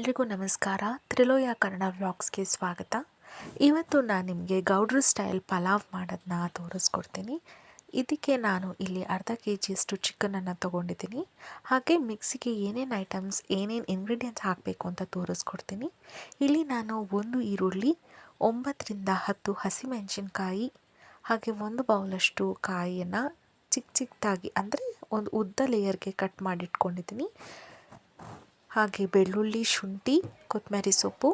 ಎಲ್ರಿಗೂ ನಮಸ್ಕಾರ. ತ್ರಿಲೋಯ ಕನ್ನಡ ವ್ಲಾಗ್ಸ್ಗೆ ಸ್ವಾಗತ. ಇವತ್ತು ನಾನು ನಿಮಗೆ ಗೌಡ್ರ ಸ್ಟೈಲ್ ಪಲಾವ್ ಮಾಡೋದನ್ನ ತೋರಿಸ್ಕೊಡ್ತೀನಿ. ಇದಕ್ಕೆ ನಾನು ಇಲ್ಲಿ ಅರ್ಧ ಕೆಜಿಯಷ್ಟು ಚಿಕನನ್ನು ತೊಗೊಂಡಿದ್ದೀನಿ. ಹಾಗೆ ಮಿಕ್ಸಿಗೆ ಏನೇನು ಐಟಮ್ಸ್ ಏನೇನು ಇಂಗ್ರೀಡಿಯೆಂಟ್ಸ್ ಹಾಕಬೇಕು ಅಂತ ತೋರಿಸ್ಕೊಡ್ತೀನಿ. ಇಲ್ಲಿ ನಾನು 1 ಈರುಳ್ಳಿ, 9ರಿಂದ 10 ಹಸಿಮೆಣಸಿನ್ಕಾಯಿ, ಹಾಗೆ 1 ಬೌಲಷ್ಟು ಕಾಯಿಯನ್ನು ಚಿಕ್ಕದಾಗಿ ಅಂದರೆ ಒಂದು ಉದ್ದ ಲೇಯರ್ಗೆ ಕಟ್ ಮಾಡಿಟ್ಕೊಂಡಿದ್ದೀನಿ. ಹಾಗೆ ಬೆಳ್ಳುಳ್ಳಿ, ಶುಂಠಿ, ಕೊತ್ತಂಬರಿ ಸೊಪ್ಪು,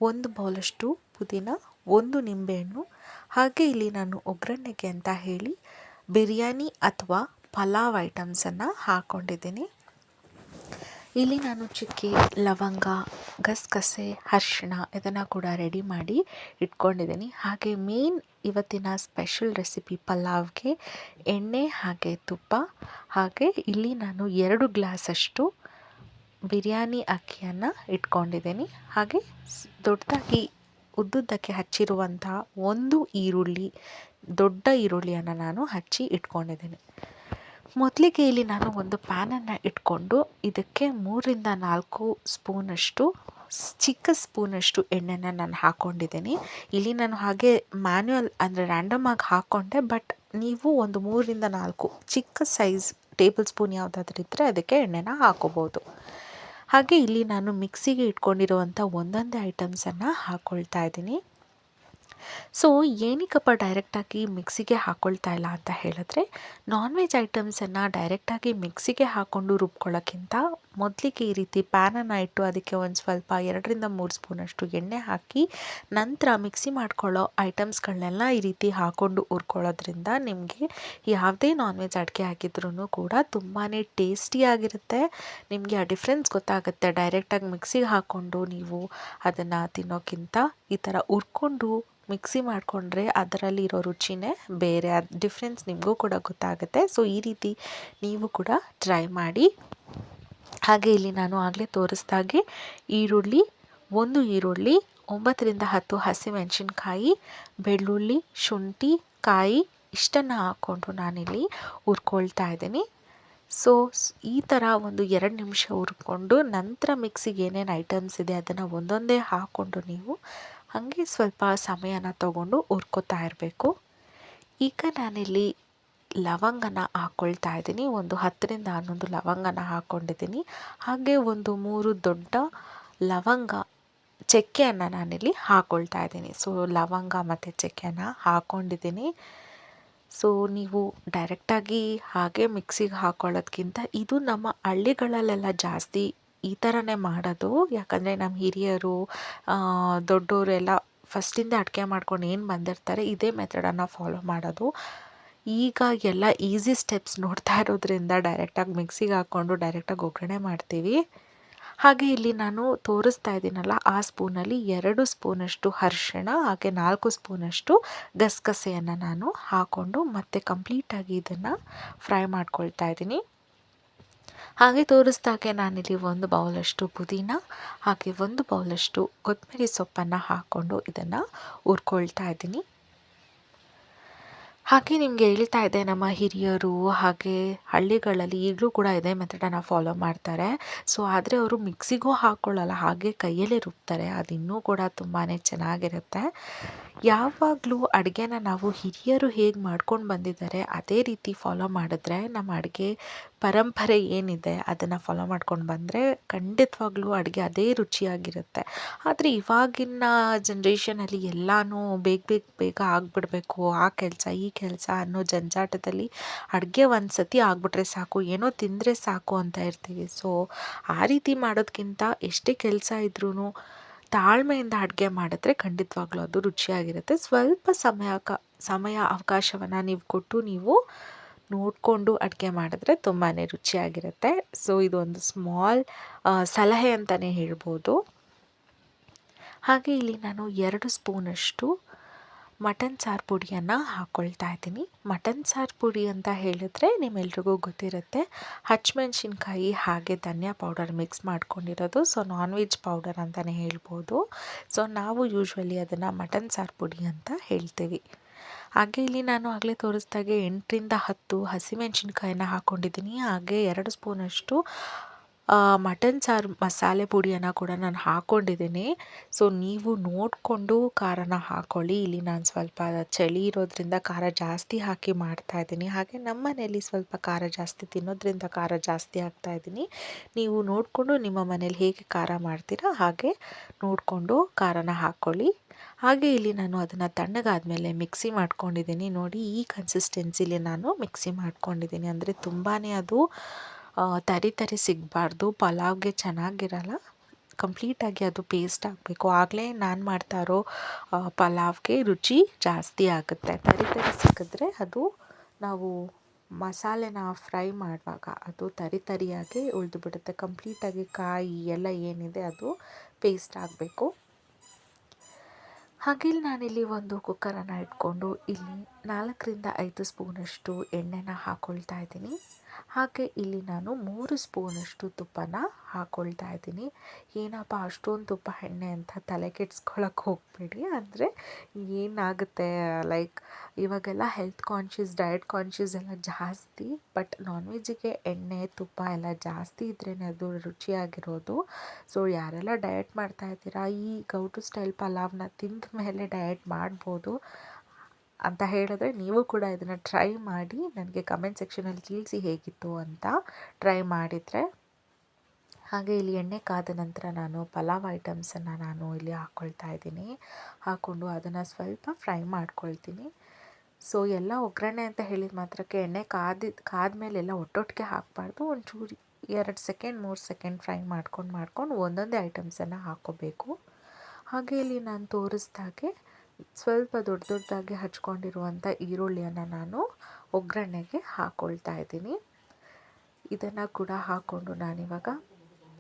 1 ಬೌಲಷ್ಟು ಪುದೀನ, 1 ನಿಂಬೆಹಣ್ಣು. ಹಾಗೆ ಇಲ್ಲಿ ನಾನು ಒಗ್ಗರಣೆಗೆ ಅಂತ ಹೇಳಿ ಬಿರಿಯಾನಿ ಅಥವಾ ಪಲಾವ್ ಐಟಮ್ಸನ್ನು ಹಾಕ್ಕೊಂಡಿದ್ದೀನಿ. ಇಲ್ಲಿ ನಾನು ಚಕ್ಕೆ, ಲವಂಗ, ಗಸಗಸೆ, ಅರಿಶಿಣ ಇದನ್ನು ಕೂಡ ರೆಡಿ ಮಾಡಿ ಇಟ್ಕೊಂಡಿದ್ದೀನಿ. ಹಾಗೆ ಮೇನ್ ಇವತ್ತಿನ ಸ್ಪೆಷಲ್ ರೆಸಿಪಿ ಪಲಾವ್ಗೆ ಎಣ್ಣೆ ಹಾಗೆ ತುಪ್ಪ. ಹಾಗೆ ಇಲ್ಲಿ ನಾನು 2 ಗ್ಲಾಸಷ್ಟು ಬಿರಿಯಾನಿ ಅಕ್ಕಿಯನ್ನು ಇಟ್ಕೊಂಡಿದ್ದೀನಿ. ಹಾಗೆ ದೊಡ್ಡದಾಗಿ ಉದ್ದುದ್ದಕ್ಕೆ ಹಚ್ಚಿರುವಂತಹ 1 ಈರುಳ್ಳಿ, ದೊಡ್ಡ ಈರುಳ್ಳಿಯನ್ನು ನಾನು ಹಚ್ಚಿ ಇಟ್ಕೊಂಡಿದ್ದೀನಿ. ಮೊದಲಿಗೆ ಇಲ್ಲಿ ನಾನು ಒಂದು ಪ್ಯಾನನ್ನು ಇಟ್ಕೊಂಡು ಇದಕ್ಕೆ 3ರಿಂದ 4 ಸ್ಪೂನಷ್ಟು ಚಿಕ್ಕ ಸ್ಪೂನಷ್ಟು ಎಣ್ಣೆನ ನಾನು ಹಾಕ್ಕೊಂಡಿದ್ದೀನಿ. ಇಲ್ಲಿ ನಾನು ಹಾಗೆ ಮ್ಯಾನ್ಯುಯಲ್ ಅಂದರೆ ರ್ಯಾಂಡಮ್ ಆಗಿ ಹಾಕ್ಕೊಂಡೆ, ಬಟ್ ನೀವು ಒಂದು 3ರಿಂದ 4 ಚಿಕ್ಕ ಸೈಜ್ ಟೇಬಲ್ ಸ್ಪೂನ್ ಯಾವುದಾದ್ರೂ ಇದ್ದರೆ ಅದಕ್ಕೆ ಎಣ್ಣೆನ ಹಾಕೋಬೋದು. ಹಾಗೆ ಇಲ್ಲಿ ನಾನು ಮಿಕ್ಸಿಗೆ ಇಟ್ಕೊಂಡಿರುವಂಥ ಒಂದೊಂದೇ ಐಟಮ್ಸನ್ನು ಹಾಕ್ಕೊಳ್ತಾ ಇದ್ದೀನಿ. ಸೊ ಏನಕ್ಕಪ್ಪ ಡೈರೆಕ್ಟಾಗಿ ಮಿಕ್ಸಿಗೆ ಹಾಕ್ಕೊಳ್ತಾ ಇಲ್ಲ ಅಂತ ಹೇಳಿದ್ರೆ, ನಾನ್ ವೆಜ್ ಐಟಮ್ಸನ್ನು ಡೈರೆಕ್ಟಾಗಿ ಮಿಕ್ಸಿಗೆ ಹಾಕ್ಕೊಂಡು ರುಬ್ಕೊಳ್ಳೋಕ್ಕಿಂತ ಮೊದಲಿಗೆ ಈ ರೀತಿ ಪ್ಯಾನನ್ನು ಇಟ್ಟು ಅದಕ್ಕೆ ಒಂದು ಸ್ವಲ್ಪ 2ರಿಂದ 3 ಸ್ಪೂನಷ್ಟು ಎಣ್ಣೆ ಹಾಕಿ ನಂತರ ಮಿಕ್ಸಿ ಮಾಡ್ಕೊಳ್ಳೋ ಐಟಮ್ಸ್ಗಳನ್ನೆಲ್ಲ ಈ ರೀತಿ ಹಾಕ್ಕೊಂಡು ಹುರ್ಕೊಳ್ಳೋದ್ರಿಂದ ನಿಮಗೆ ಯಾವುದೇ ನಾನ್ ವೆಜ್ ಅಡುಗೆ ಆಗಿದ್ರೂ ಕೂಡ ತುಂಬಾ ಟೇಸ್ಟಿಯಾಗಿರುತ್ತೆ. ನಿಮಗೆ ಆ ಡಿಫ್ರೆನ್ಸ್ ಗೊತ್ತಾಗುತ್ತೆ. ಡೈರೆಕ್ಟಾಗಿ ಮಿಕ್ಸಿಗೆ ಹಾಕ್ಕೊಂಡು ನೀವು ಅದನ್ನು ತಿನ್ನೋಕ್ಕಿಂತ ಈ ಥರ ಹುರ್ಕೊಂಡು ಮಿಕ್ಸಿ ಮಾಡಿಕೊಂಡ್ರೆ ಅದರಲ್ಲಿ ಇರೋ ರುಚಿನೇ ಬೇರೆ. ಅದು ಡಿಫ್ರೆನ್ಸ್ ನಿಮಗೂ ಕೂಡ ಗೊತ್ತಾಗುತ್ತೆ. ಸೊ ಈ ರೀತಿ ನೀವು ಕೂಡ ಟ್ರೈ ಮಾಡಿ. ಹಾಗೆ ಇಲ್ಲಿ ನಾನು ಆಗಲೇ ತೋರಿಸ್ದಾಗೆ ಈರುಳ್ಳಿ, 1 ಈರುಳ್ಳಿ, 9ರಿಂದ 10 ಹಸಿಮೆಣಸಿನ್ಕಾಯಿ, ಬೆಳ್ಳುಳ್ಳಿ, ಶುಂಠಿ, ಕಾಯಿ ಇಷ್ಟನ್ನು ಹಾಕ್ಕೊಂಡು ನಾನಿಲ್ಲಿ ಹುರ್ಕೊಳ್ತಾ ಇದ್ದೀನಿ. ಸೊ ಈ ಥರ ಒಂದು 2 ನಿಮಿಷ ಹುರ್ಕೊಂಡು ನಂತರ ಮಿಕ್ಸಿಗೆ ಏನೇನು ಐಟಮ್ಸ್ ಇದೆ ಅದನ್ನು ಒಂದೊಂದೇ ಹಾಕ್ಕೊಂಡು ನೀವು ಹಾಗೆ ಸ್ವಲ್ಪ ಸಮಯನ ತಗೊಂಡು ಹುರ್ಕೋತಾ ಇರಬೇಕು. ಈಗ ನಾನಿಲ್ಲಿ ಲವಂಗನ ಹಾಕ್ಕೊಳ್ತಾ ಇದ್ದೀನಿ. ಒಂದು 10ರಿಂದ 11 ಲವಂಗನ ಹಾಕ್ಕೊಂಡಿದ್ದೀನಿ. ಹಾಗೆ ಒಂದು 3 ದೊಡ್ಡ ಲವಂಗ ಚಕ್ಕೆಯನ್ನು ನಾನಿಲ್ಲಿ ಹಾಕ್ಕೊಳ್ತಾ ಇದ್ದೀನಿ. ಸೊ ಲವಂಗ ಮತ್ತು ಚಕ್ಕೆನ ಹಾಕ್ಕೊಂಡಿದ್ದೀನಿ. ಸೊ ನೀವು ಡೈರೆಕ್ಟಾಗಿ ಹಾಗೆ ಮಿಕ್ಸಿಗೆ ಹಾಕ್ಕೊಳ್ಳೋದ್ಕಿಂತ ಇದು ನಮ್ಮ ಹಳ್ಳಿಗಳಲ್ಲೆಲ್ಲ ಜಾಸ್ತಿ ಈ ಥರನೇ ಮಾಡೋದು. ಯಾಕಂದರೆ ನಮ್ಮ ಹಿರಿಯರು ದೊಡ್ಡವರು ಎಲ್ಲ ಫಸ್ಟಿಂದ ಅಡುಗೆ ಮಾಡ್ಕೊಂಡು ಏನು ಬಂದಿರ್ತಾರೆ ಇದೇ ಮೆಥಡನ್ನು ಫಾಲೋ ಮಾಡೋದು. ಈಗ ಎಲ್ಲ ಈಸಿ ಸ್ಟೆಪ್ಸ್ ನೋಡ್ತಾ ಇರೋದ್ರಿಂದ ಡೈರೆಕ್ಟಾಗಿ ಮಿಕ್ಸಿಗೆ ಹಾಕ್ಕೊಂಡು ಡೈರೆಕ್ಟಾಗಿ ಒಗ್ಗರಣೆ ಮಾಡ್ತೀವಿ. ಹಾಗೆ ಇಲ್ಲಿ ನಾನು ತೋರಿಸ್ತಾ ಇದ್ದೀನಲ್ಲ ಆ ಸ್ಪೂನಲ್ಲಿ 2 ಸ್ಪೂನಷ್ಟು ಅರಿಶಿಣ ಹಾಗೆ 4 ಸ್ಪೂನಷ್ಟು ಗಸಗಸೆಯನ್ನು ನಾನು ಹಾಕ್ಕೊಂಡು ಮತ್ತೆ ಕಂಪ್ಲೀಟಾಗಿ ಇದನ್ನು ಫ್ರೈ ಮಾಡ್ಕೊಳ್ತಾ ಇದ್ದೀನಿ. ಹಾಗೆ ತೋರಿಸ್ದಾಗೆ ನಾನಿಲ್ಲಿ 1 ಬೌಲಷ್ಟು ಪುದೀನ ಹಾಗೆ 1 ಬೌಲಷ್ಟು ಕೊತ್ತಂಬರಿ ಸೊಪ್ಪನ್ನು ಹಾಕ್ಕೊಂಡು ಇದನ್ನು ಹುರ್ಕೊಳ್ತಾ ಇದ್ದೀನಿ. ಹಾಗೆ ನಿಮಗೆ ಹೇಳ್ತಾ ಇದೆ, ನಮ್ಮ ಹಿರಿಯರು ಹಾಗೆ ಹಳ್ಳಿಗಳಲ್ಲಿ ಈಗಲೂ ಕೂಡ ಇದೇ ಮೆಥಡನ್ನು ಫಾಲೋ ಮಾಡ್ತಾರೆ. ಸೊ ಆದರೆ ಅವರು ಮಿಕ್ಸಿಗೂ ಹಾಕ್ಕೊಳ್ಳಲ್ಲ, ಹಾಗೆ ಕೈಯಲ್ಲೇ ರುಬ್ತಾರೆ. ಅದು ಇನ್ನೂ ಕೂಡ ತುಂಬಾ ಚೆನ್ನಾಗಿರುತ್ತೆ. ಯಾವಾಗಲೂ ಅಡುಗೆನ ನಾವು ಹಿರಿಯರು ಹೇಗೆ ಮಾಡ್ಕೊಂಡು ಬಂದಿದ್ದಾರೆ ಅದೇ ರೀತಿ ಫಾಲೋ ಮಾಡಿದ್ರೆ ನಮ್ಮ ಅಡುಗೆ ಪರಂಪರೆ ಏನಿದೆ ಅದನ್ನು ಫಾಲೋ ಮಾಡ್ಕೊಂಡು ಬಂದರೆ ಖಂಡಿತವಾಗ್ಲೂ ಅಡುಗೆ ಅದೇ ರುಚಿಯಾಗಿರುತ್ತೆ. ಆದರೆ ಇವಾಗಿನ ಜನ್ರೇಷನಲ್ಲಿ ಎಲ್ಲನೂ ಬೇಗ ಆಗಿಬಿಡ್ಬೇಕು, ಆ ಕೆಲಸ ಈ ಕೆಲಸ ಅನ್ನೋ ಜಂಜಾಟದಲ್ಲಿ ಅಡುಗೆ ಒಂದು ಸತಿ ಆಗಿಬಿಟ್ರೆ ಸಾಕು, ಏನೋ ತಿಂದರೆ ಸಾಕು ಅಂತ ಇರ್ತೀವಿ. ಸೊ ಆ ರೀತಿ ಮಾಡೋದಕ್ಕಿಂತ ಎಷ್ಟೇ ಕೆಲಸ ಇದ್ರೂ ತಾಳ್ಮೆಯಿಂದ ಅಡುಗೆ ಮಾಡಿದ್ರೆ ಖಂಡಿತವಾಗ್ಲೂ ಅದು ರುಚಿಯಾಗಿರುತ್ತೆ. ಸ್ವಲ್ಪ ಸಮಯ ಅವಕಾಶವನ್ನು ನೀವು ಕೊಟ್ಟು ನೀವು ನೋಡಿಕೊಂಡು ಅಡುಗೆ ಮಾಡಿದ್ರೆ ತುಂಬಾ ರುಚಿಯಾಗಿರುತ್ತೆ. ಸೊ ಇದೊಂದು ಸ್ಮಾಲ್ ಸಲಹೆ ಅಂತಲೇ ಹೇಳ್ಬೋದು. ಹಾಗೆ ಇಲ್ಲಿ ನಾನು 2 ಸ್ಪೂನಷ್ಟು ಮಟನ್ ಸಾರು ಪುಡಿಯನ್ನು ಹಾಕ್ಕೊಳ್ತಾ ಇದ್ದೀನಿ. ಮಟನ್ ಸಾರು ಪುಡಿ ಅಂತ ಹೇಳಿದ್ರೆ ನಿಮ್ಮೆಲ್ರಿಗೂ ಗೊತ್ತಿರುತ್ತೆ, ಹಸಿಮೆಣ್ಸಿನ್ಕಾಯಿ ಹಾಗೆ ಧನಿಯಾ ಪೌಡರ್ ಮಿಕ್ಸ್ ಮಾಡ್ಕೊಂಡಿರೋದು. ಸೊ ನಾನ್ ವೆಜ್ ಪೌಡರ್ ಅಂತಲೇ ಹೇಳ್ಬೋದು. ಸೊ ನಾವು ಯೂಶ್ವಲಿ ಅದನ್ನು ಮಟನ್ ಸಾರು ಪುಡಿ ಅಂತ ಹೇಳ್ತೀವಿ. ಹಾಗೆ ಇಲ್ಲಿ ನಾನು ಆಗಲೇ ತೋರಿಸ್ದಾಗೆ 8ರಿಂದ 10 ಹಸಿಮೆಣ್ಸಿನ್ಕಾಯಿನ ಹಾಕ್ಕೊಂಡಿದ್ದೀನಿ. ಹಾಗೆ 2 ಸ್ಪೂನಷ್ಟು ಮಟನ್ ಸಾರು ಮಸಾಲೆ ಪುಡಿಯನ್ನು ಕೂಡ ನಾನು ಹಾಕ್ಕೊಂಡಿದ್ದೀನಿ. ಸೊ ನೀವು ನೋಡಿಕೊಂಡು ಖಾರನ ಹಾಕ್ಕೊಳ್ಳಿ. ಇಲ್ಲಿ ನಾನು ಸ್ವಲ್ಪ ಚಳಿ ಇರೋದ್ರಿಂದ ಖಾರ ಜಾಸ್ತಿ ಹಾಕಿ ಮಾಡ್ತಾಯಿದ್ದೀನಿ. ಹಾಗೆ ನಮ್ಮ ಮನೆಯಲ್ಲಿ ಸ್ವಲ್ಪ ಖಾರ ಜಾಸ್ತಿ ತಿನ್ನೋದ್ರಿಂದ ಖಾರ ಜಾಸ್ತಿ ಹಾಕ್ತಾಯಿದ್ದೀನಿ. ನೀವು ನೋಡಿಕೊಂಡು ನಿಮ್ಮ ಮನೇಲಿ ಹೇಗೆ ಖಾರ ಮಾಡ್ತೀರಾ ಹಾಗೆ ನೋಡಿಕೊಂಡು ಖಾರನ ಹಾಕ್ಕೊಳ್ಳಿ. ಹಾಗೆ ಇಲ್ಲಿ ನಾನು ಅದನ್ನು ತಣ್ಣಗಾದ್ಮೇಲೆ ಮಿಕ್ಸಿ ಮಾಡ್ಕೊಂಡಿದ್ದೀನಿ. ನೋಡಿ ಈ ಕನ್ಸಿಸ್ಟೆನ್ಸಿಲಿ ನಾನು ಮಿಕ್ಸಿ ಮಾಡ್ಕೊಂಡಿದ್ದೀನಿ. ಅಂದರೆ ತುಂಬಾ ಅದು ತರಿ ತರಿ ಸಿಗಬಾರ್ದು, ಪಲಾವ್ಗೆ ಚೆನ್ನಾಗಿರಲ್ಲ. ಕಂಪ್ಲೀಟಾಗಿ ಅದು ಪೇಸ್ಟ್ ಆಗಬೇಕು. ಆಗಲೇ ನಾನು ಮಾಡ್ತಾ ಇರೋ ಪಲಾವ್ಗೆ ರುಚಿ ಜಾಸ್ತಿ ಆಗುತ್ತೆ. ತರಿ ತರಿ ಸಿಕ್ಕಿದ್ರೆ ಅದು ನಾವು ಮಸಾಲೆನ ಫ್ರೈ ಮಾಡುವಾಗ ಅದು ತರಿ ತರಿಯಾಗಿ ಉಳಿದು ಬಿಡುತ್ತೆ. ಕಂಪ್ಲೀಟಾಗಿ ಕಾಯಿ ಎಲ್ಲ ಏನಿದೆ ಅದು ಪೇಸ್ಟ್ ಆಗಬೇಕು. ಹಾಗೆ ನಾನಿಲ್ಲಿ ಒಂದು ಕುಕ್ಕರನ್ನು ಇಟ್ಕೊಂಡು ಇಲ್ಲಿ 4ರಿಂದ 5 ಸ್ಪೂನಷ್ಟು ಎಣ್ಣೆನ ಹಾಕ್ಕೊಳ್ತಾ ಇದ್ದೀನಿ. ಹಾಗೆ ಇಲ್ಲಿ ನಾನು 3 ಸ್ಪೂನಷ್ಟು ತುಪ್ಪನ ಹಾಕ್ಕೊಳ್ತಾ ಇದ್ದೀನಿ. ಏನಪ್ಪ ಅಷ್ಟೊಂದು ತುಪ್ಪ ಎಣ್ಣೆ ಅಂತ ತಲೆ ಕೆಡ್ಸ್ಕೊಳಕ್ಕೆ ಹೋಗಬೇಡಿ. ಅಂದರೆ ಏನಾಗುತ್ತೆ ಲೈಕ್ ಇವಾಗೆಲ್ಲ ಹೆಲ್ತ್ ಕಾನ್ಷಿಯಸ್ ಡಯಟ್ ಕಾನ್ಷಿಯಸ್ ಎಲ್ಲ ಜಾಸ್ತಿ. ಬಟ್ ನಾನ್ ವೆಜ್ಜಿಗೆ ಎಣ್ಣೆ ತುಪ್ಪ ಎಲ್ಲ ಜಾಸ್ತಿ ಇದ್ರೇ ಅದು ರುಚಿಯಾಗಿರೋದು. ಸೊ ಯಾರೆಲ್ಲ ಡಯಟ್ ಮಾಡ್ತಾ ಇದ್ದೀರಾ ಈ ಗೌಟು ಸ್ಟೈಲ್ ಪಲಾವ್ನ ತಿಂದ ಮೇಲೆ ಡಯಟ್ ಮಾಡ್ಬೋದು ಅಂತ ಹೇಳಿದ್ರೆ ನೀವು ಕೂಡ ಇದನ್ನು ಟ್ರೈ ಮಾಡಿ ನನಗೆ ಕಮೆಂಟ್ ಸೆಕ್ಷನಲ್ಲಿ ತಿಳಿಸಿ ಹೇಗಿತ್ತು ಅಂತ ಟ್ರೈ ಮಾಡಿದರೆ. ಹಾಗೆ ಇಲ್ಲಿ ಎಣ್ಣೆ ಕಾದ ನಂತರ ನಾನು ಪಲಾವ್ ಐಟಮ್ಸನ್ನು ನಾನು ಇಲ್ಲಿ ಹಾಕ್ಕೊಳ್ತಾ ಇದ್ದೀನಿ. ಹಾಕ್ಕೊಂಡು ಅದನ್ನು ಸ್ವಲ್ಪ ಫ್ರೈ ಮಾಡ್ಕೊಳ್ತೀನಿ. ಸೊ ಎಲ್ಲ ಒಗ್ಗರಣೆ ಅಂತ ಹೇಳಿದ ಮಾತ್ರಕ್ಕೆ ಎಣ್ಣೆ ಕಾದ್ಮೇಲೆಲ್ಲ ಒಟ್ಟೊಟ್ಟಿಗೆ ಹಾಕಬಾರ್ದು. ಒಂಚೂರು 2 ಸೆಕೆಂಡ್ 3 ಸೆಕೆಂಡ್ ಫ್ರೈ ಮಾಡ್ಕೊಂಡು ಒಂದೊಂದೇ ಐಟಮ್ಸನ್ನು ಹಾಕ್ಕೋಬೇಕು. ಹಾಗೆ ಇಲ್ಲಿ ನಾನು ತೋರಿಸ್ದಾಗೆ ಸ್ವಲ್ಪ ದೊಡ್ಡದಾಗಿ ಹಚ್ಕೊಂಡಿರುವಂಥ ಈರುಳ್ಳಿಯನ್ನು ನಾನು ಒಗ್ಗರಣೆಗೆ ಹಾಕ್ಕೊಳ್ತಾ ಇದ್ದೀನಿ. ಇದನ್ನು ಕೂಡ ಹಾಕ್ಕೊಂಡು ನಾನಿವಾಗ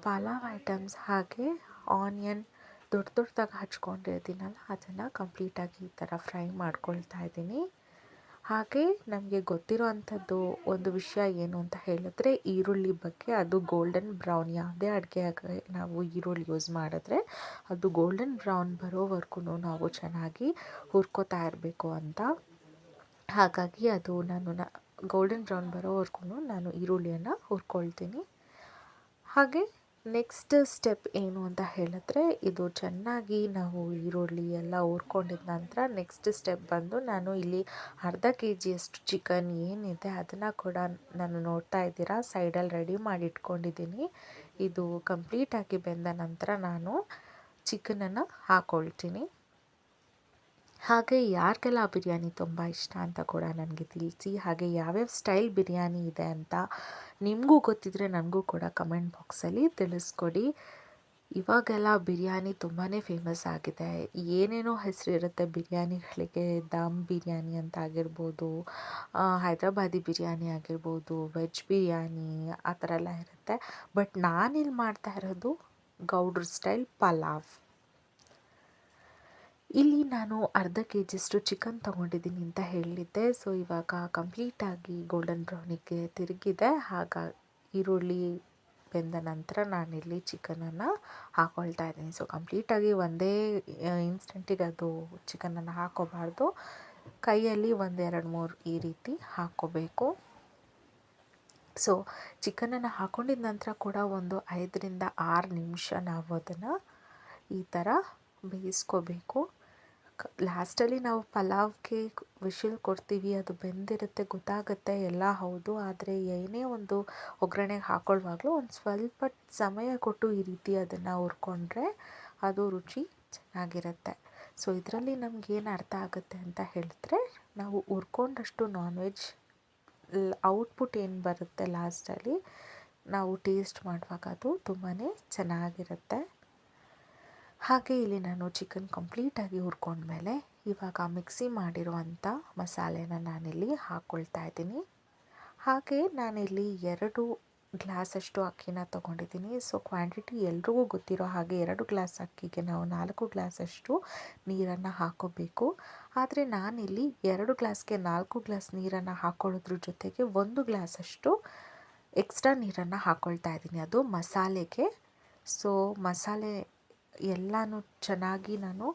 ಪಲಾವ್ ಐಟಮ್ಸ್ ಹಾಗೆ ಆನಿಯನ್ ದೊಡ್ಡದಾಗಿ ಹಚ್ಕೊಂಡಿರ್ತೀನಲ್ಲ ಅದನ್ನು ಕಂಪ್ಲೀಟಾಗಿ ಈ ಥರ ಫ್ರೈ ಮಾಡ್ಕೊಳ್ತಾ ಇದ್ದೀನಿ. ಹಾಗೆ ನಮಗೆ ಗೊತ್ತಿರೋ ಅಂಥದ್ದು ಒಂದು ವಿಷಯ ಏನು ಅಂತ ಹೇಳಿದ್ರೆ ಈರುಳ್ಳಿ ಬಗ್ಗೆ. ಅದು ಗೋಲ್ಡನ್ ಬ್ರೌನ್, ಯಾವುದೇ ಅಡುಗೆಗೆ ನಾವು ಈರುಳ್ಳಿ ಯೂಸ್ ಮಾಡಿದ್ರೆ ಅದು ಗೋಲ್ಡನ್ ಬ್ರೌನ್ ಬರೋವರೆಗೂ ನಾವು ಚೆನ್ನಾಗಿ ಹುರ್ಕೋತಾ ಇರಬೇಕು ಅಂತ. ಹಾಗಾಗಿ ಅದು ನಾನು ಗೋಲ್ಡನ್ ಬ್ರೌನ್ ಬರೋವರೆಗೂ ನಾನು ಈರುಳ್ಳಿಯನ್ನು ಹುರ್ಕೊಳ್ತೀನಿ. ಹಾಗೆ ನೆಕ್ಸ್ಟ್ ಸ್ಟೆಪ್ ಏನು ಅಂತ ಹೇಳಿದ್ರೆ ಇದು ಚೆನ್ನಾಗಿ ನಾವು ಈರುಳ್ಳಿ ಎಲ್ಲ ಹುರ್ಕೊಂಡಿದ ನಂತರ ನೆಕ್ಸ್ಟ್ ಸ್ಟೆಪ್ ಬಂದು ನಾನು ಇಲ್ಲಿ ಅರ್ಧ KGಯಷ್ಟು ಚಿಕನ್ ಏನಿದೆ ಅದನ್ನು ಕೂಡ ನಾನು ನೋಡ್ತಾ ಇದ್ದೀರಾ ಸೈಡಲ್ಲಿ ರೆಡಿ ಮಾಡಿ ಇಟ್ಕೊಂಡಿದ್ದೀನಿ. ಇದು ಕಂಪ್ಲೀಟಾಗಿ ಬೆಂದ ನಂತರ ನಾನು ಚಿಕನನ್ನು ಹಾಕ್ಕೊಳ್ತೀನಿ. ಹಾಗೆ ಯಾರಿಗೆಲ್ಲ ಬಿರಿಯಾನಿ ತುಂಬ ಇಷ್ಟ ಅಂತ ಕೂಡ ನನಗೆ ತಿಳಿಸಿ. ಹಾಗೆ ಯಾವ್ಯಾವ ಸ್ಟೈಲ್ ಬಿರಿಯಾನಿ ಇದೆ ಅಂತ ನಿಮಗೂ ಗೊತ್ತಿದ್ದರೆ ನನಗೂ ಕೂಡ ಕಮೆಂಟ್ ಬಾಕ್ಸಲ್ಲಿ ತಿಳಿಸ್ಕೊಡಿ. ಇವಾಗೆಲ್ಲ ಬಿರಿಯಾನಿ ತುಂಬಾ ಫೇಮಸ್ ಆಗಿದೆ. ಏನೇನೋ ಹೆಸರು ಇರುತ್ತೆ ಬಿರಿಯಾನಿಗಳಿಗೆ. ದಮ್ ಬಿರಿಯಾನಿ ಅಂತ ಆಗಿರ್ಬೋದು, ಹೈದ್ರಾಬಾದಿ ಬಿರಿಯಾನಿ ಆಗಿರ್ಬೋದು, ವೆಜ್ ಬಿರಿಯಾನಿ ಆ ಥರ ಎಲ್ಲ ಇರುತ್ತೆ. ಬಟ್ ನಾನಿಲ್ಲಿ ಮಾಡ್ತಾ ಇರೋದು ಗೌಡ್ರ ಸ್ಟೈಲ್ ಪಲಾವ್. ಇಲ್ಲಿ ನಾನು ಅರ್ಧ KGಯಷ್ಟು ಚಿಕನ್ ತೊಗೊಂಡಿದ್ದೀನಿ ಅಂತ ಹೇಳಿದ್ದೆ. ಸೊ ಇವಾಗ ಕಂಪ್ಲೀಟಾಗಿ ಗೋಲ್ಡನ್ ಬ್ರೌನಿಗೆ ತಿರುಗಿದೆ. ಈರುಳ್ಳಿ ಬೆಂದ ನಂತರ ನಾನಿಲ್ಲಿ ಚಿಕನನ್ನು ಹಾಕ್ಕೊಳ್ತಾ ಇದ್ದೀನಿ. ಸೊ ಕಂಪ್ಲೀಟಾಗಿ ಒಂದೇ ಇನ್ಸ್ಟೆಂಟಿಗೆ ಅದು ಚಿಕನನ್ನು ಹಾಕ್ಕೋಬಾರ್ದು. ಕೈಯಲ್ಲಿ 1 2 3 ಈ ರೀತಿ ಹಾಕ್ಕೋಬೇಕು. ಸೊ ಚಿಕನನ್ನು ಹಾಕ್ಕೊಂಡಿದ ನಂತರ ಕೂಡ ಒಂದು 5ರಿಂದ 6 ನಿಮಿಷ ನಾವು ಅದನ್ನು ಈ ಥರ ಬೇಯಿಸ್ಕೋಬೇಕು. ಲಾಸ್ಟಲ್ಲಿ ನಾವು ಪಲಾವ್ಗೆ ವಿಶಿಲ್ ಕೊಡ್ತೀವಿ, ಅದು ಬೆಂದಿರುತ್ತೆ ಗೊತ್ತಾಗುತ್ತೆ ಎಲ್ಲ ಹೌದು. ಆದರೆ ಏನೇ ಒಂದು ಒಗ್ಗರಣೆಗೆ ಹಾಕ್ಕೊಳ್ಳುವಾಗಲೂ ಒಂದು ಸ್ವಲ್ಪ ಸಮಯ ಕೊಟ್ಟು ಈ ರೀತಿ ಅದನ್ನು ಹುರ್ಕೊಂಡ್ರೆ ಅದು ರುಚಿ ಚೆನ್ನಾಗಿರುತ್ತೆ. ಸೊ ಇದರಲ್ಲಿ ನಮಗೇನು ಅರ್ಥ ಆಗುತ್ತೆ ಅಂತ ಹೇಳಿದ್ರೆ ನಾವು ಹುರ್ಕೊಂಡಷ್ಟು ನಾನ್ ವೆಜ್ ಔಟ್ಪುಟ್ ಏನು ಬರುತ್ತೆ ಲಾಸ್ಟಲ್ಲಿ ನಾವು ಟೇಸ್ಟ್ ಮಾಡುವಾಗ ಅದು ತುಂಬಾ ಚೆನ್ನಾಗಿರುತ್ತೆ. ಹಾಗೆ ಇಲ್ಲಿ ನಾನು ಚಿಕನ್ ಕಂಪ್ಲೀಟಾಗಿ ಹುರ್ಕೊಂಡ್ಮೇಲೆ ಇವಾಗ ಮಿಕ್ಸಿ ಮಾಡಿರುವಂಥ ಮಸಾಲೆನ ನಾನಿಲ್ಲಿ ಹಾಕ್ಕೊಳ್ತಾ ಇದ್ದೀನಿ. ಹಾಗೆ ನಾನಿಲ್ಲಿ 2 ಗ್ಲಾಸಷ್ಟು ಅಕ್ಕಿನ ತೊಗೊಂಡಿದ್ದೀನಿ. ಸೊ ಕ್ವಾಂಟಿಟಿ ಎಲ್ರಿಗೂ ಗೊತ್ತಿರೋ ಹಾಗೆ 2 ಗ್ಲಾಸ್ ಅಕ್ಕಿಗೆ ನಾವು 4 ಗ್ಲಾಸಷ್ಟು ನೀರನ್ನು ಹಾಕ್ಕೋಬೇಕು. ಆದರೆ ನಾನಿಲ್ಲಿ 2 ಗ್ಲಾಸ್ಗೆ 4 ಗ್ಲಾಸ್ ನೀರನ್ನು ಹಾಕ್ಕೊಳ್ಳೋದ್ರ ಜೊತೆಗೆ 1 ಗ್ಲಾಸಷ್ಟು ಎಕ್ಸ್ಟ್ರಾ ನೀರನ್ನು ಹಾಕ್ಕೊಳ್ತಾ ಇದ್ದೀನಿ, ಅದು ಮಸಾಲೆಗೆ. ಸೊ ಮಸಾಲೆ ಎಲ್ಲನೂ ಚೆನ್ನಾಗಿ ನಾನು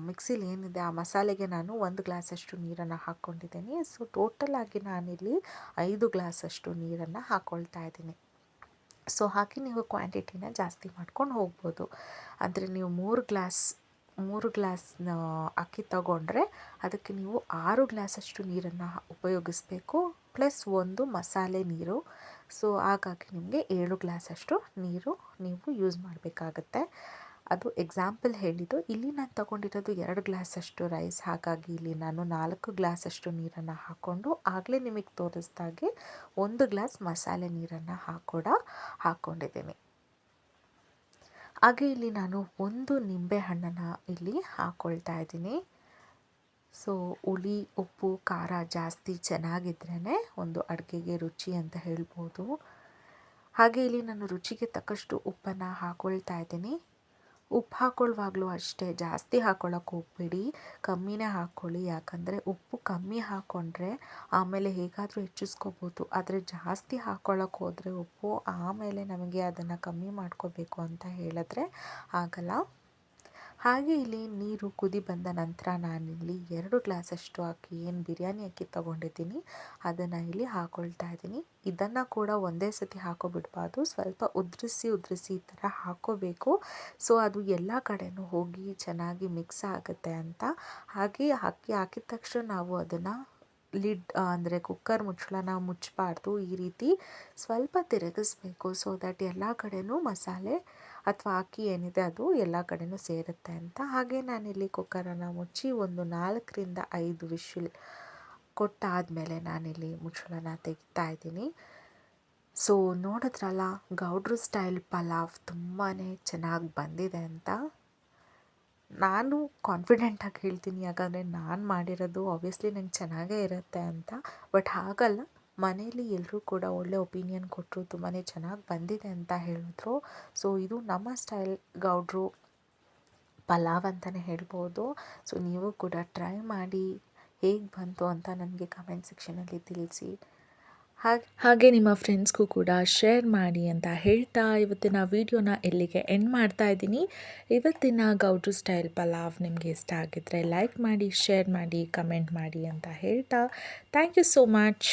ಮಿಕ್ಸಿಲಿ ಏನಿದೆ ಆ ಮಸಾಲೆಗೆ ನಾನು 1 ಗ್ಲಾಸಷ್ಟು ನೀರನ್ನು ಹಾಕ್ಕೊಂಡಿದ್ದೀನಿ. ಸೊ ಟೋಟಲಾಗಿ ನಾನಿಲ್ಲಿ 5 ಗ್ಲಾಸಷ್ಟು ನೀರನ್ನು ಹಾಕ್ಕೊಳ್ತಾ ಇದ್ದೀನಿ. ಸೊ ಹಾಗೆ ನೀವು ಕ್ವಾಂಟಿಟಿನ ಜಾಸ್ತಿ ಮಾಡ್ಕೊಂಡು ಹೋಗ್ಬೋದು. ಅಂದರೆ ನೀವು 3 ಗ್ಲಾಸ್ ಅಕ್ಕಿ ತಗೊಂಡ್ರೆ ಅದಕ್ಕೆ ನೀವು 6 ಗ್ಲಾಸಷ್ಟು ನೀರನ್ನು ಉಪಯೋಗಿಸ್ಬೇಕು, ಪ್ಲಸ್ 1 ಮಸಾಲೆ ನೀರು. ಸೊ ಹಾಗಾಗಿ ನಿಮಗೆ 7 ಗ್ಲಾಸಷ್ಟು ನೀರು ನೀವು ಯೂಸ್ ಮಾಡಬೇಕಾಗತ್ತೆ. ಅದು ಎಕ್ಸಾಂಪಲ್ ಹೇಳಿದ್ದು. ಇಲ್ಲಿ ನಾನು ತಗೊಂಡಿರೋದು 2 ಗ್ಲಾಸಷ್ಟು ರೈಸ್, ಹಾಗಾಗಿ ಇಲ್ಲಿ ನಾನು 4 ಗ್ಲಾಸಷ್ಟು ನೀರನ್ನು ಹಾಕ್ಕೊಂಡು ಆಗಲೇ ನಿಮಗೆ ತೋರಿಸ್ದಾಗೆ 1 ಗ್ಲಾಸ್ ಮಸಾಲೆ ನೀರನ್ನು ಹಾಕ್ಕೊಂಡಿದ್ದೀನಿ. ಹಾಗೆ ಇಲ್ಲಿ ನಾನು 1 ನಿಂಬೆಹಣ್ಣನ್ನು ಇಲ್ಲಿ ಹಾಕ್ಕೊಳ್ತಾ ಇದ್ದೀನಿ. ಸೊ ಹುಳಿ, ಉಪ್ಪು, ಖಾರ ಜಾಸ್ತಿ ಚೆನ್ನಾಗಿದ್ರೇ ಒಂದು ಅಡುಗೆಗೆ ರುಚಿ ಅಂತ ಹೇಳ್ಬೋದು. ಹಾಗೆ ಇಲ್ಲಿ ನಾನು ರುಚಿಗೆ ತಕ್ಕಷ್ಟು ಉಪ್ಪನ್ನು ಹಾಕ್ಕೊಳ್ತಾ ಇದ್ದೀನಿ. ಉಪ್ಪು ಹಾಕ್ಕೊಳ್ಳುವಾಗಲೂ ಅಷ್ಟೇ ಜಾಸ್ತಿ ಹಾಕ್ಕೊಳ್ಳೋಕೆ ಹೋಗಬೇಡಿ, ಕಮ್ಮಿನೇ ಹಾಕ್ಕೊಳ್ಳಿ. ಯಾಕಂದರೆ ಉಪ್ಪು ಕಮ್ಮಿ ಹಾಕ್ಕೊಂಡ್ರೆ ಆಮೇಲೆ ಹೇಗಾದರೂ ಹೆಚ್ಚಿಸ್ಕೋಬೋದು. ಆದರೆ ಜಾಸ್ತಿ ಹಾಕ್ಕೊಳ್ಳೋಕೆ ಹೋದರೆ ಉಪ್ಪು ಆಮೇಲೆ ನಮಗೆ ಅದನ್ನು ಕಮ್ಮಿ ಮಾಡ್ಕೋಬೇಕು ಅಂತ ಹೇಳಿದ್ರೆ ಆಗಲ್ಲ. ಹಾಗೆ ಇಲ್ಲಿ ನೀರು ಕುದಿ ಬಂದ ನಂತರ ನಾನಿಲ್ಲಿ 2 ಗ್ಲಾಸಷ್ಟು ಅಕ್ಕಿ, ಏನು ಬಿರಿಯಾನಿ ಅಕ್ಕಿ ತೊಗೊಂಡಿದ್ದೀನಿ ಅದನ್ನು ಇಲ್ಲಿ ಹಾಕ್ಕೊಳ್ತಾ ಇದ್ದೀನಿ. ಇದನ್ನು ಕೂಡ ಒಂದೇ ಸತಿ ಹಾಕೋಬಿಡ್ಬಾರ್ದು, ಸ್ವಲ್ಪ ಉದುರಿಸಿ ಈ ಥರ ಹಾಕ್ಕೋಬೇಕು. ಸೊ ಅದು ಎಲ್ಲ ಕಡೆನೂ ಹೋಗಿ ಚೆನ್ನಾಗಿ ಮಿಕ್ಸ್ ಆಗುತ್ತೆ ಅಂತ. ಹಾಗೆ ಅಕ್ಕಿ ಹಾಕಿದ ತಕ್ಷಣ ನಾವು ಅದನ್ನು ಅಂದರೆ ಕುಕ್ಕರ್ ಮುಚ್ಚಳನ ಮುಚ್ಚಬಾರ್ದು. ಈ ರೀತಿ ಸ್ವಲ್ಪ ತಿರುಗಿಸ್ಬೇಕು, ಸೊ ದಟ್ ಎಲ್ಲ ಕಡೆನೂ ಮಸಾಲೆ ಅಥವಾ ಅಕ್ಕಿ ಏನಿದೆ ಅದು ಎಲ್ಲ ಕಡೆನೂ ಸೇರುತ್ತೆ ಅಂತ. ಹಾಗೆ ನಾನಿಲ್ಲಿ ಕುಕ್ಕರನ್ನು ಮುಚ್ಚಿ ಒಂದು 4ರಿಂದ 5 ವಿಶಿಲ್ ಕೊಟ್ಟಾದಮೇಲೆ ನಾನಿಲ್ಲಿ ಮುಚ್ಚಳನ ತೆಗಿತಾ ಇದ್ದೀನಿ. ಸೊ ನೋಡಿದ್ರಲ್ಲ, ಗೌಡ್ರು ಸ್ಟೈಲ್ ಪಲಾವ್ ತುಂಬಾ ಚೆನ್ನಾಗಿ ಬಂದಿದೆ ಅಂತ. ನಾನು ಕಾನ್ಫಿಡೆಂಟಾಗಿ ಹೇಳ್ತೀನಿ, ಯಾಕಂದರೆ ನಾನು ಮಾಡಿರೋದು ಆಬ್ವಿಯಸ್ಲಿ ನಂಗೆ ಚೆನ್ನಾಗೇ ಇರುತ್ತೆ ಅಂತ. ಬಟ್ ಹಾಗಲ್ಲ, ಮನೇಲಿ ಎಲ್ಲರೂ ಕೂಡ ಒಳ್ಳೆ ಒಪಿನಿಯನ್ ಕೊಟ್ಟರು, ತುಂಬಾ ಚೆನ್ನಾಗಿ ಬಂದಿದೆ ಅಂತ ಹೇಳಿದ್ರು. ಸೊ ಇದು ನಮ್ಮ ಸ್ಟೈಲ್ ಗೌಡ್ರು ಪಲಾವ್ ಅಂತಲೇ ಹೇಳ್ಬೋದು. ಸೊ ನೀವು ಕೂಡ ಟ್ರೈ ಮಾಡಿ ಹೇಗೆ ಬಂತು ಅಂತ ನನಗೆ ಕಮೆಂಟ್ ಸೆಕ್ಷನಲ್ಲಿ ತಿಳಿಸಿ. ಹಾಗೆ ನಿಮ್ಮ ಫ್ರೆಂಡ್ಸ್ಗೂ ಕೂಡ ಶೇರ್ ಮಾಡಿ ಅಂತ ಹೇಳ್ತಾ ಇವತ್ತಿನ ವಿಡಿಯೋನ ಇಲ್ಲಿಗೆ ಎಂಡ್ ಮಾಡ್ತಾ ಇದ್ದೀನಿ. ಇವತ್ತಿನ ಗೌಡ್ರು ಸ್ಟೈಲ್ ಪಲಾವ್ ನಿಮಗೆ ಇಷ್ಟ ಆಗಿದ್ದರೆ ಲೈಕ್ ಮಾಡಿ, ಶೇರ್ ಮಾಡಿ, ಕಮೆಂಟ್ ಮಾಡಿ ಅಂತ ಹೇಳ್ತಾ ಥ್ಯಾಂಕ್ ಯು ಸೋ ಮಚ್.